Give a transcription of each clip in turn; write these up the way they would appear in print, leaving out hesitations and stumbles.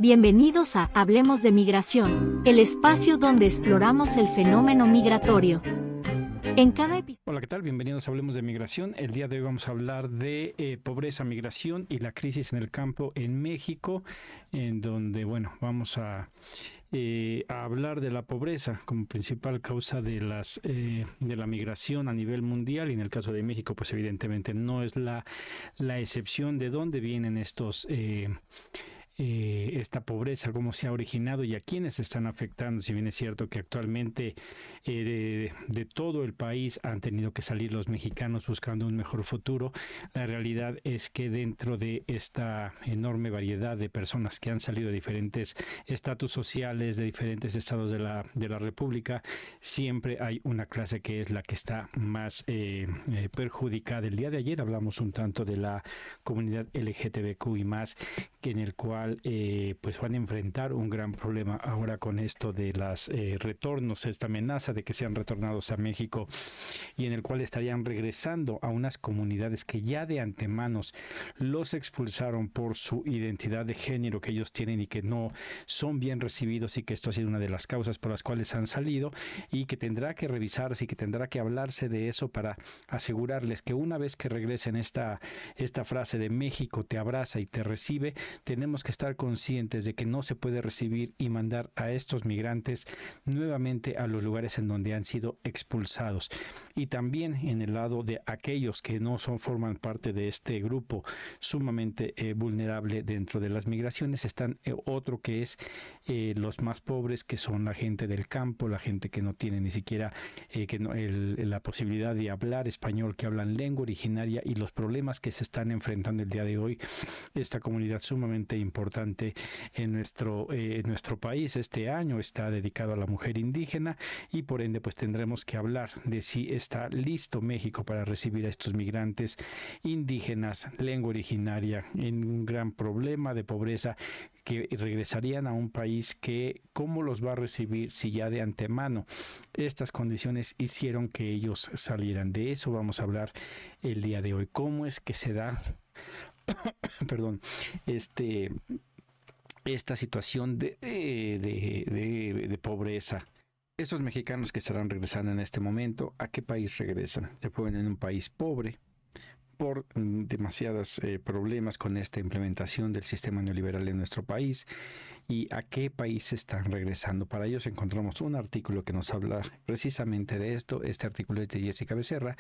Bienvenidos a Hablemos de Migración, el espacio donde exploramos el fenómeno migratorio. En cada episodio. Hola, ¿qué tal? Bienvenidos a Hablemos de Migración. El día de hoy vamos a hablar de pobreza, migración y la crisis en el campo en México, en donde, vamos a hablar de la pobreza como principal causa de la migración a nivel mundial, y en el caso de México, pues evidentemente no es la excepción. De dónde vienen esta pobreza, cómo se ha originado y a quiénes se están afectando. Si bien es cierto que actualmente de todo el país han tenido que salir los mexicanos buscando un mejor futuro, la realidad es que dentro de esta enorme variedad de personas que han salido de diferentes estatus sociales, de diferentes estados de la República, siempre hay una clase que es la que está más perjudicada. El día de ayer hablamos un tanto de la comunidad LGTBQ y más, en el cual pues van a enfrentar un gran problema ahora con esto de los retornos, esta amenaza de que sean retornados a México, y en el cual estarían regresando a unas comunidades que ya de antemano los expulsaron por su identidad de género que ellos tienen y que no son bien recibidos, y que esto ha sido una de las causas por las cuales han salido, y que tendrá que revisarse y que tendrá que hablarse de eso para asegurarles que una vez que regresen esta frase de México te abraza y te recibe, tenemos que estar conscientes de que no se puede recibir y mandar a estos migrantes nuevamente a los lugares en donde han sido expulsados. Y también en el lado de aquellos que no forman parte de este grupo sumamente vulnerable dentro de las migraciones, están otro que es los más pobres, que son la gente del campo, la gente que no tiene ni siquiera la posibilidad de hablar español, que hablan lengua originaria, y los problemas que se están enfrentando el día de hoy esta comunidad sumamente importante en nuestro país. Este año está dedicado a la mujer indígena, y por ende pues tendremos que hablar de si está listo México para recibir a estos migrantes indígenas, lengua originaria, en un gran problema de pobreza, que regresarían a un país que cómo los va a recibir si ya de antemano estas condiciones hicieron que ellos salieran. De eso vamos a hablar el día de hoy. ¿Cómo es que se da perdón, esta situación de pobreza? Estos mexicanos que estarán regresando en este momento, ¿a qué país regresan? Se fueron en un país pobre por demasiados problemas con esta implementación del sistema neoliberal en nuestro país. ¿Y a qué país están regresando? Para ellos encontramos un artículo que nos habla precisamente de esto. Este artículo es de Jessica Becerra,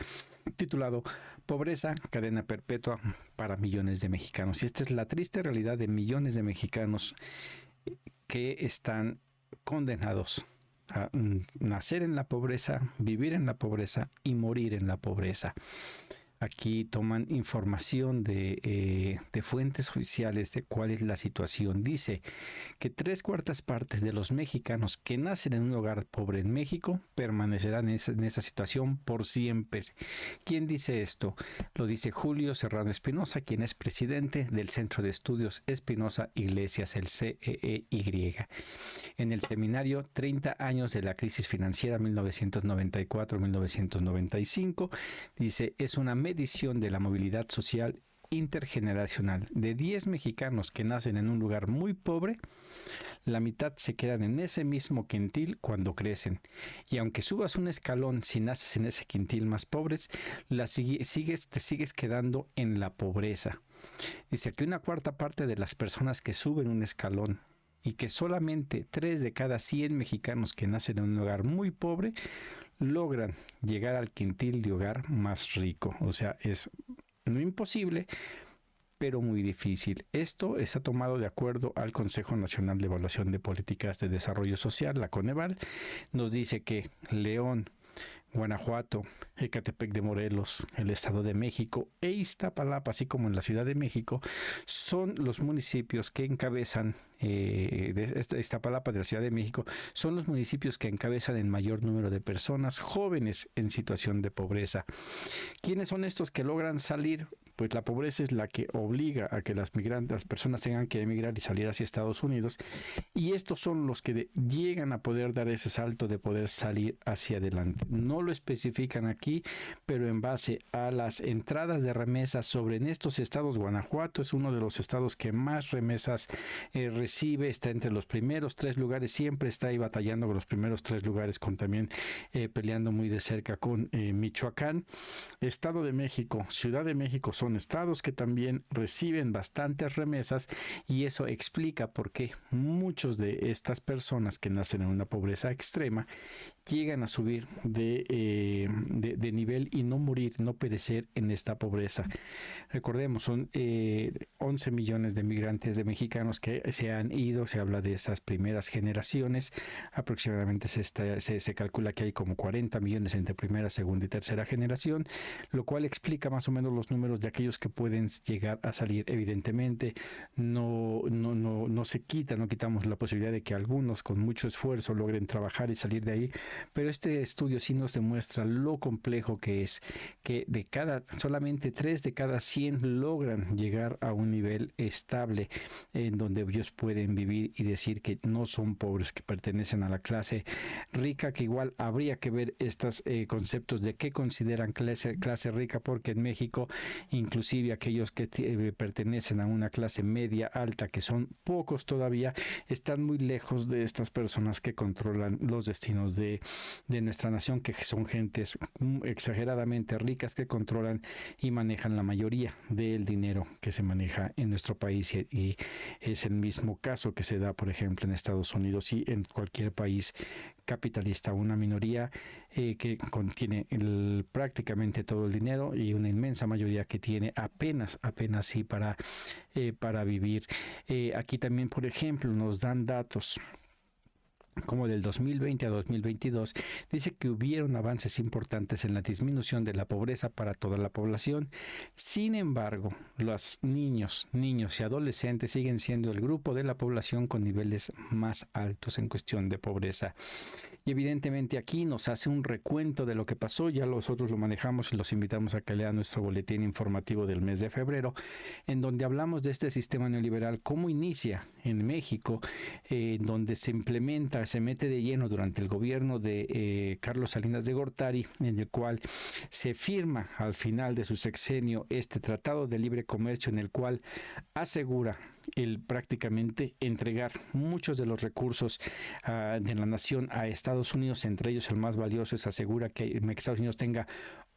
titulado Pobreza, cadena perpetua para millones de mexicanos. Y esta es la triste realidad de millones de mexicanos que están condenados a nacer en la pobreza, vivir en la pobreza y morir en la pobreza. Aquí toman información de fuentes oficiales de cuál es la situación. Dice que 3/4 partes de los mexicanos que nacen en un hogar pobre en México permanecerán en esa situación por siempre. ¿Quién dice esto? Lo dice Julio Serrano Espinosa, quien es presidente del Centro de Estudios Espinosa Iglesias, el CEEY. En el seminario 30 años de la crisis financiera 1994-1995, dice, es una medición de la movilidad social intergeneracional. De 10 mexicanos que nacen en un lugar muy pobre, la mitad se quedan en ese mismo quintil cuando crecen. Y aunque subas un escalón, si naces en ese quintil más pobres, te sigues quedando en la pobreza. Dice que 1/4 parte de las personas que suben un escalón, y que solamente 3 de cada 100 mexicanos que nacen en un hogar muy pobre logran llegar al quintil de hogar más rico. O sea, es no imposible, pero muy difícil. Esto está tomado de acuerdo al Consejo Nacional de Evaluación de Políticas de Desarrollo Social, la Coneval. Nos dice que León, Guanajuato, Ecatepec de Morelos, el Estado de México e Iztapalapa, así como en la Ciudad de México, son los municipios que encabezan, Iztapalapa de la Ciudad de México, son los municipios que encabezan el mayor número de personas jóvenes en situación de pobreza. ¿Quiénes son estos que logran salir? pues la pobreza es la que obliga a que las personas tengan que emigrar y salir hacia Estados Unidos, y estos son los que llegan a poder dar ese salto de poder salir hacia adelante. No lo especifican aquí, pero en base a las entradas de remesas sobre en estos estados, Guanajuato es uno de los estados que más remesas recibe, está entre los primeros 3 lugares, siempre está ahí batallando con los primeros 3 lugares, con también peleando muy de cerca con Michoacán. Estado de México, Ciudad de México son estados que también reciben bastantes remesas, y eso explica por qué muchos de estas personas que nacen en una pobreza extrema llegan a subir de nivel y no morir, no perecer en esta pobreza. Recordemos, son 11 millones de migrantes de mexicanos que se han ido, se habla de esas primeras generaciones, aproximadamente se calcula que hay como 40 millones entre primera, segunda y tercera generación, lo cual explica más o menos los números de aquellos que pueden llegar a salir. Evidentemente no quitamos la posibilidad de que algunos con mucho esfuerzo logren trabajar y salir de ahí, pero este estudio sí nos demuestra lo complejo que es, que solamente 3 de cada 100 logran llegar a un nivel estable en donde ellos pueden vivir y decir que no son pobres, que pertenecen a la clase rica, que igual habría que ver estos conceptos de qué consideran clase rica, porque en México inclusive aquellos que pertenecen a una clase media alta, que son pocos todavía, están muy lejos de estas personas que controlan los destinos de nuestra nación, que son gentes exageradamente ricas que controlan y manejan la mayoría del dinero que se maneja en nuestro país, y es el mismo caso que se da, por ejemplo, en Estados Unidos y en cualquier país capitalista. Una minoría que contiene prácticamente todo el dinero, y una inmensa mayoría que tiene apenas sí para vivir. Aquí también, por ejemplo, nos dan datos como del 2020 a 2022, dice que hubieron avances importantes en la disminución de la pobreza para toda la población. Sin embargo, los niños y adolescentes siguen siendo el grupo de la población con niveles más altos en cuestión de pobreza. Y evidentemente aquí nos hace un recuento de lo que pasó. Ya nosotros lo manejamos y los invitamos a que lean nuestro boletín informativo del mes de febrero, en donde hablamos de este sistema neoliberal, cómo inicia en México, donde se implementa, se mete de lleno durante el gobierno de Carlos Salinas de Gortari, en el cual se firma al final de su sexenio este Tratado de Libre Comercio, en el cual asegura prácticamente entregar muchos de los recursos de la nación a Estados Unidos. Entre ellos, el más valioso es asegura que Estados Unidos tenga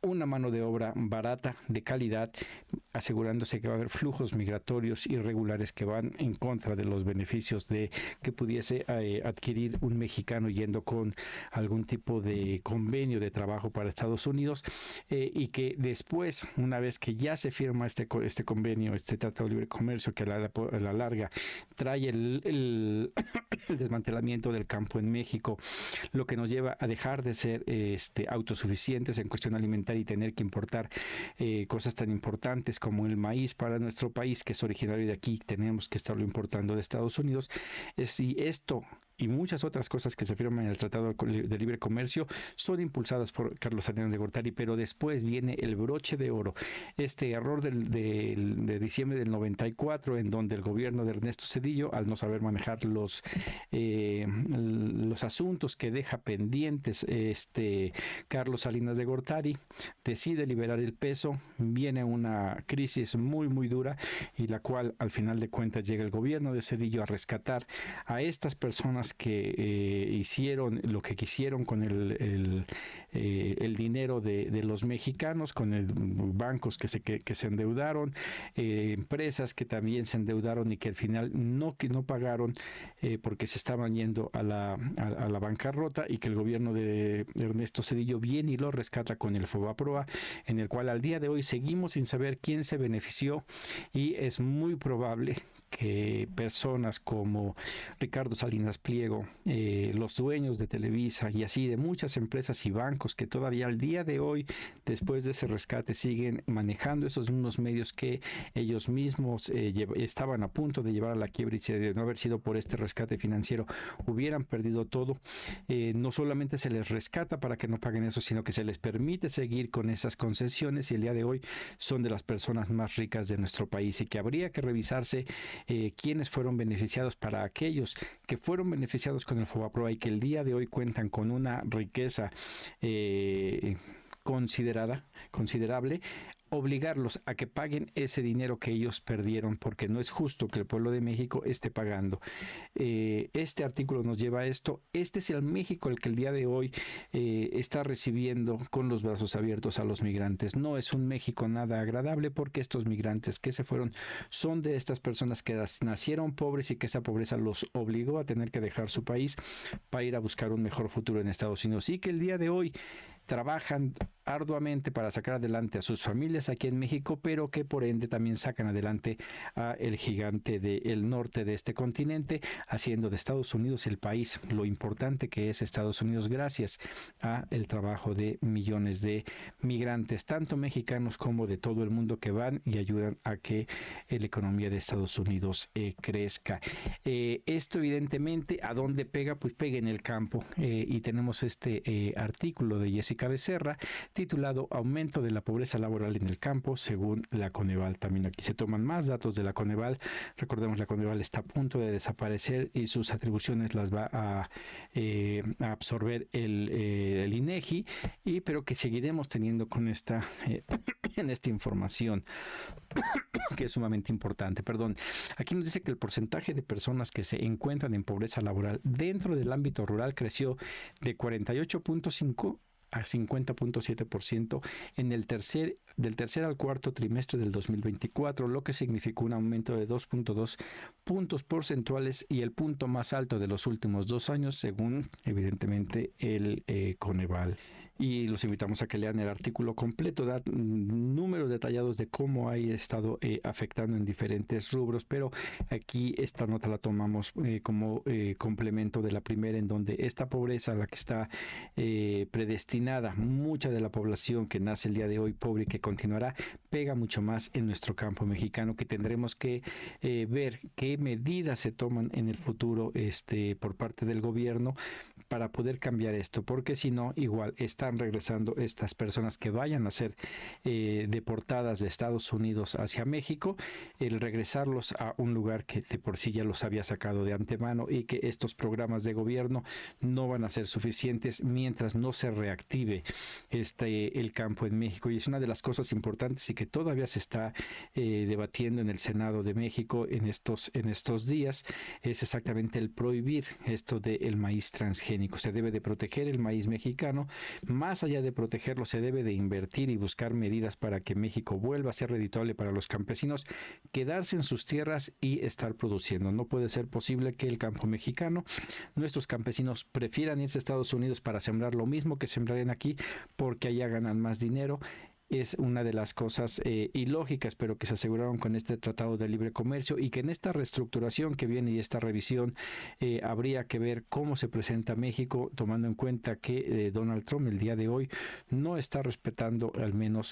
una mano de obra barata, de calidad, asegurándose que va a haber flujos migratorios irregulares que van en contra de los beneficios de que pudiese adquirir un mexicano yendo con algún tipo de convenio de trabajo para Estados Unidos, y que después, una vez que ya se firma este convenio, este Tratado de Libre Comercio, que a la larga trae el desmantelamiento del campo en México, lo que nos lleva a dejar de ser autosuficientes en cuestión alimentaria y tener que importar cosas tan importantes como el maíz para nuestro país, que es originario de aquí, tenemos que estarlo importando de Estados Unidos. Y esto y muchas otras cosas que se firman en el Tratado de Libre Comercio son impulsadas por Carlos Salinas de Gortari, pero después viene el broche de oro, este error de diciembre del 94, en donde el gobierno de Ernesto Zedillo, al no saber manejar los asuntos que deja pendientes Carlos Salinas de Gortari, decide liberar el peso. Viene una crisis muy muy dura, y la cual al final de cuentas llega el gobierno de Zedillo a rescatar a estas personas que hicieron lo que quisieron con el dinero de los mexicanos, con bancos que se endeudaron, empresas que también se endeudaron y que al final no pagaron porque se estaban yendo a la bancarrota, y que el gobierno de Ernesto Zedillo viene y lo rescata con el Fobaproa, en el cual al día de hoy seguimos sin saber quién se benefició, y es muy probable que personas como Ricardo Salinas Pliego, los dueños de Televisa y así de muchas empresas y bancos que todavía al día de hoy, después de ese rescate, siguen manejando esos mismos medios que ellos mismos estaban a punto de llevar a la quiebra, y si de no haber sido por este rescate financiero hubieran perdido todo. No solamente se les rescata para que no paguen eso, sino que se les permite seguir con esas concesiones, y el día de hoy son de las personas más ricas de nuestro país, y que habría que revisarse quiénes fueron beneficiados, para aquellos que fueron beneficiados con el FOBAPROA y que el día de hoy cuentan con una riqueza considerable, obligarlos a que paguen ese dinero que ellos perdieron, porque no es justo que el pueblo de México esté pagando. Este artículo nos lleva a esto. Este es el México el que el día de hoy está recibiendo con los brazos abiertos a los migrantes. No es un México nada agradable, porque estos migrantes que se fueron son de estas personas que nacieron pobres y que esa pobreza los obligó a tener que dejar su país para ir a buscar un mejor futuro en Estados Unidos, y que el día de hoy trabajan arduamente para sacar adelante a sus familias aquí en México, pero que por ende también sacan adelante a el gigante del norte de este continente, haciendo de Estados Unidos el país lo importante que es Estados Unidos, gracias a el trabajo de millones de migrantes, tanto mexicanos como de todo el mundo, que van y ayudan a que la economía de Estados Unidos crezca. Esto evidentemente, ¿a dónde pega? Pues pega en el campo, y tenemos este artículo de Jessica Becerra titulado Aumento de la pobreza laboral en el campo según la Coneval. También aquí se toman más datos de la Coneval. Recordemos, la Coneval está a punto de desaparecer y sus atribuciones las va a absorber el INEGI, pero que seguiremos teniendo con esta en esta información que es sumamente importante. Aquí nos dice que el porcentaje de personas que se encuentran en pobreza laboral dentro del ámbito rural creció de 48.5 a 50.7% del tercer al cuarto trimestre del 2024, lo que significó un aumento de 2.2 puntos porcentuales y el punto más alto de los últimos 2 años, según evidentemente el Coneval. Y los invitamos a que lean el artículo completo, da números detallados de cómo ha estado afectando en diferentes rubros, pero aquí esta nota la tomamos como complemento de la primera, en donde esta pobreza a la que está predestinada mucha de la población que nace el día de hoy pobre y que continuará, pega mucho más en nuestro campo mexicano, que tendremos que ver qué medidas se toman en el futuro por parte del gobierno para poder cambiar esto, porque si no, igual están regresando estas personas que vayan a ser deportadas de Estados Unidos hacia México, el regresarlos a un lugar que de por sí ya los había sacado de antemano, y que estos programas de gobierno no van a ser suficientes mientras no se reactive el campo en México. Y es una de las cosas importantes y que todavía se está debatiendo en el Senado de México en estos días, es exactamente el prohibir esto del maíz transgénico. Se debe de proteger el maíz mexicano. Más allá de protegerlo, se debe de invertir y buscar medidas para que México vuelva a ser redituable para los campesinos, quedarse en sus tierras y estar produciendo. No puede ser posible que el campo mexicano, nuestros campesinos, prefieran irse a Estados Unidos para sembrar lo mismo que sembrarían aquí, porque allá ganan más dinero. Es una de las cosas ilógicas, pero que se aseguraron con este Tratado de Libre Comercio, y que en esta reestructuración que viene y esta revisión habría que ver cómo se presenta México, tomando en cuenta que Donald Trump el día de hoy no está respetando, al menos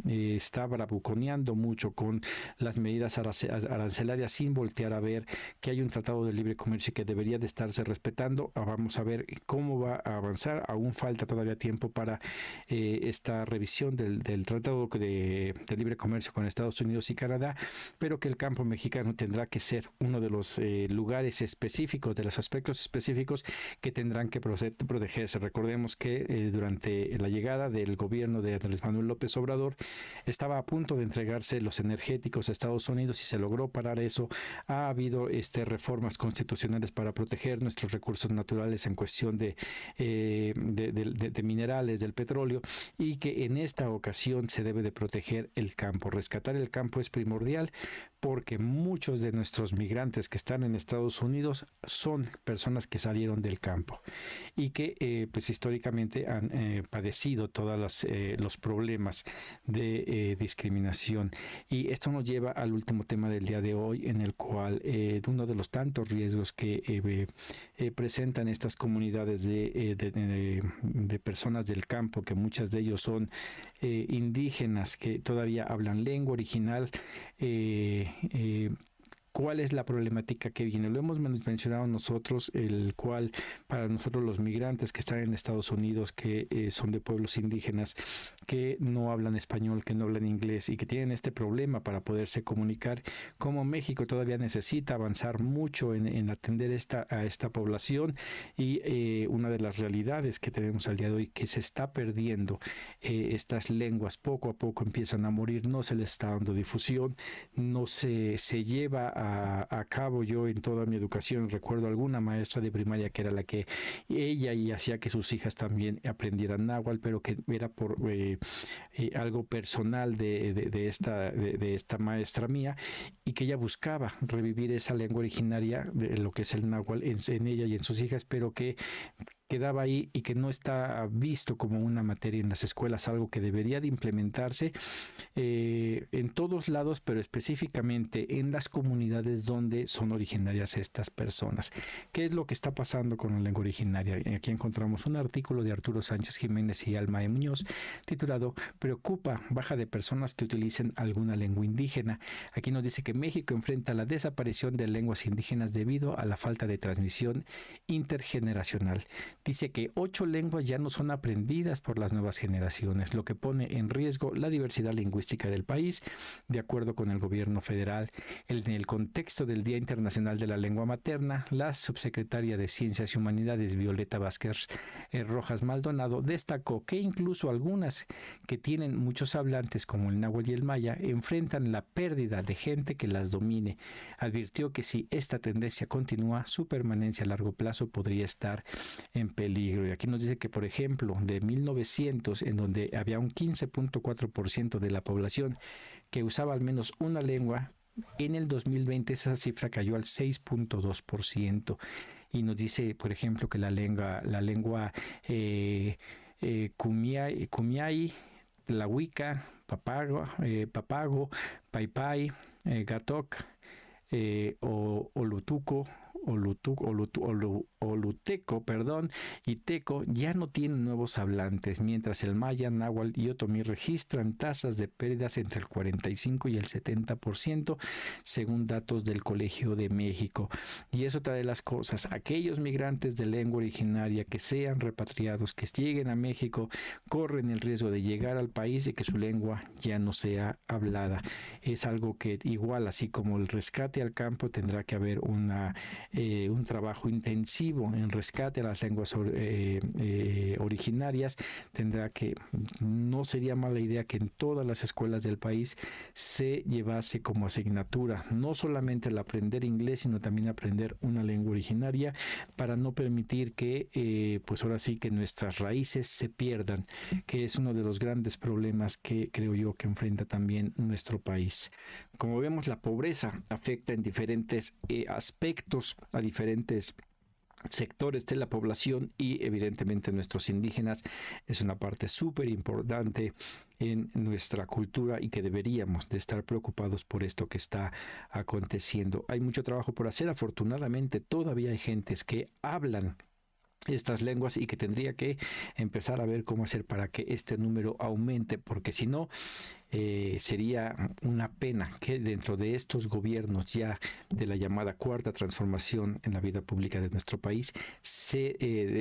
está bravuconeando mucho con las medidas arancelarias, sin voltear a ver que hay un Tratado de Libre Comercio que debería de estarse respetando. Vamos a ver cómo va a avanzar. Aún falta todavía tiempo para esta revisión del Tratado de Libre Comercio con Estados Unidos y Canadá, pero que el campo mexicano tendrá que ser uno de los lugares específicos, de los aspectos específicos que tendrán que protegerse. Recordemos que durante la llegada del gobierno de Andrés Manuel López Obrador estaba a punto de entregarse los energéticos a Estados Unidos, y se logró parar eso. Ha habido reformas constitucionales para proteger nuestros recursos naturales en cuestión de minerales, del petróleo, y que en esta ocasión se debe de proteger el campo. Rescatar el campo es primordial porque muchos de nuestros migrantes que están en Estados Unidos son personas que salieron del campo y que pues históricamente han padecido todos los problemas de discriminación. Y esto nos lleva al último tema del día de hoy, en el cual uno de los tantos riesgos que presentan estas comunidades de personas del campo, que muchas de ellos son indígenas que todavía hablan lengua original. ¿Cuál es la problemática que viene? Lo hemos mencionado nosotros, el cual para nosotros los migrantes que están en Estados Unidos, que son de pueblos indígenas, que no hablan español, que no hablan inglés y que tienen este problema para poderse comunicar, como México todavía necesita avanzar mucho en atender a esta población. Y una de las realidades que tenemos al día de hoy, que se está perdiendo estas lenguas, poco a poco empiezan a morir, no se les está dando difusión, no se lleva a cabo. Yo en toda mi educación recuerdo alguna maestra de primaria que era la que ella y hacía que sus hijas también aprendieran náhuatl, pero que era por algo personal de esta maestra mía, y que ella buscaba revivir esa lengua originaria de lo que es el náhuatl en ella y en sus hijas, pero que quedaba ahí y que no está visto como una materia en las escuelas, algo que debería de implementarse en todos lados, pero específicamente en las comunidades donde son originarias estas personas. ¿Qué es lo que está pasando con la lengua originaria? Aquí encontramos un artículo de Arturo Sánchez Jiménez y Alma E. Muñoz titulado "Preocupa baja de personas que utilicen alguna lengua indígena". Aquí nos dice que México enfrenta la desaparición de lenguas indígenas debido a la falta de transmisión intergeneracional. Dice que 8 lenguas ya no son aprendidas por las nuevas generaciones, lo que pone en riesgo la diversidad lingüística del país. De acuerdo con el gobierno federal, en el contexto del Día Internacional de la Lengua Materna, la subsecretaria de Ciencias y Humanidades, Violeta Vázquez Rojas Maldonado, destacó que incluso algunas que tienen muchos hablantes, como el náhuatl y el maya, enfrentan la pérdida de gente que las domine. Advirtió que si esta tendencia continúa, su permanencia a largo plazo podría estar en peligro. Y aquí nos dice que, por ejemplo, de 1900, en donde había un 15.4% de la población que usaba al menos una lengua, en el 2020 esa cifra cayó al 6.2%. Y nos dice, por ejemplo, que la lengua Kumiai, Tlahuica, Papago, Paipai, Gatok, Oluteco, y Teco ya no tienen nuevos hablantes, mientras el maya, náhuatl y otomí registran tasas de pérdidas entre el 45 y el 70%, según datos del Colegio de México. Y es otra de las cosas: aquellos migrantes de lengua originaria que sean repatriados, que lleguen a México, corren el riesgo de llegar al país y que su lengua ya no sea hablada. Es algo que igual, así como el rescate al campo, tendrá que haber un trabajo intensivo en rescate a las lenguas originarias. No sería mala idea que en todas las escuelas del país se llevase como asignatura no solamente el aprender inglés, sino también aprender una lengua originaria, para no permitir que pues ahora sí que nuestras raíces se pierdan, que es uno de los grandes problemas que creo yo que enfrenta también nuestro país. Como vemos, la pobreza afecta en diferentes aspectos a diferentes sectores de la población, y evidentemente nuestros indígenas es una parte súper importante en nuestra cultura y que deberíamos de estar preocupados por esto que está aconteciendo. Hay mucho trabajo por hacer. Afortunadamente todavía hay gentes que hablan estas lenguas y que tendría que empezar a ver cómo hacer para que este número aumente, porque si no sería una pena que dentro de estos gobiernos ya de la llamada cuarta transformación en la vida pública de nuestro país se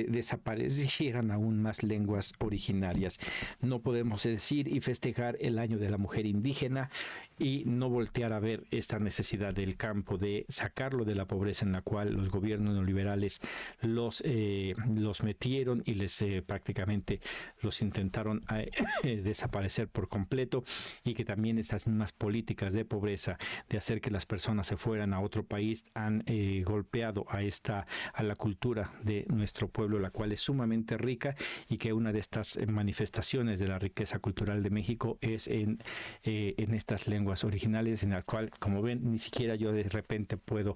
desaparecieran aún más lenguas originarias. No podemos decir y festejar el año de la mujer indígena y no voltear a ver esta necesidad del campo, de sacarlo de la pobreza en la cual los gobiernos neoliberales los metieron y les prácticamente los intentaron desaparecer por completo. y que también estas mismas políticas de pobreza, de hacer que las personas se fueran a otro país, han golpeado a la cultura de nuestro pueblo, la cual es sumamente rica, y que una de estas manifestaciones de la riqueza cultural de México es en estas lenguas originales, en la cual, como ven, ni siquiera yo de repente puedo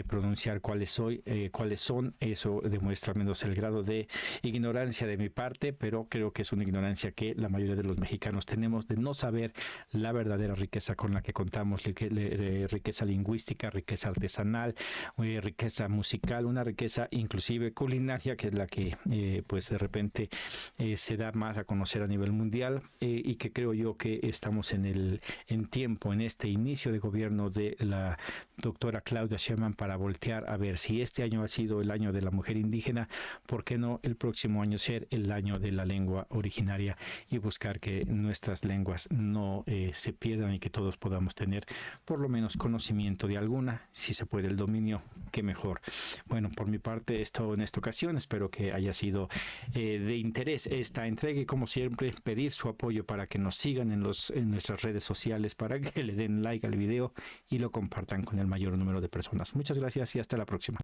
pronunciar cuáles son. Eso demuestra menos el grado de ignorancia de mi parte, pero creo que es una ignorancia que la mayoría de los mexicanos tenemos, de no saber la verdadera riqueza con la que contamos, riqueza lingüística, riqueza artesanal, riqueza musical, una riqueza inclusive culinaria, que es la que pues de repente se da más a conocer a nivel mundial, y que creo yo que estamos en este inicio de gobierno de la doctora Claudia Sheinbaum para voltear a ver si este año ha sido el año de la mujer indígena, ¿por qué no el próximo año ser el año de la lengua originaria y buscar que nuestras lenguas no se pierdan y que todos podamos tener por lo menos conocimiento de alguna, si se puede el dominio, qué mejor. Bueno, por mi parte es todo en esta ocasión, espero que haya sido de interés esta entrega y como siempre pedir su apoyo para que nos sigan en nuestras redes sociales, para que le den like al video y lo compartan con el mayor número de personas. Muchas gracias y hasta la próxima.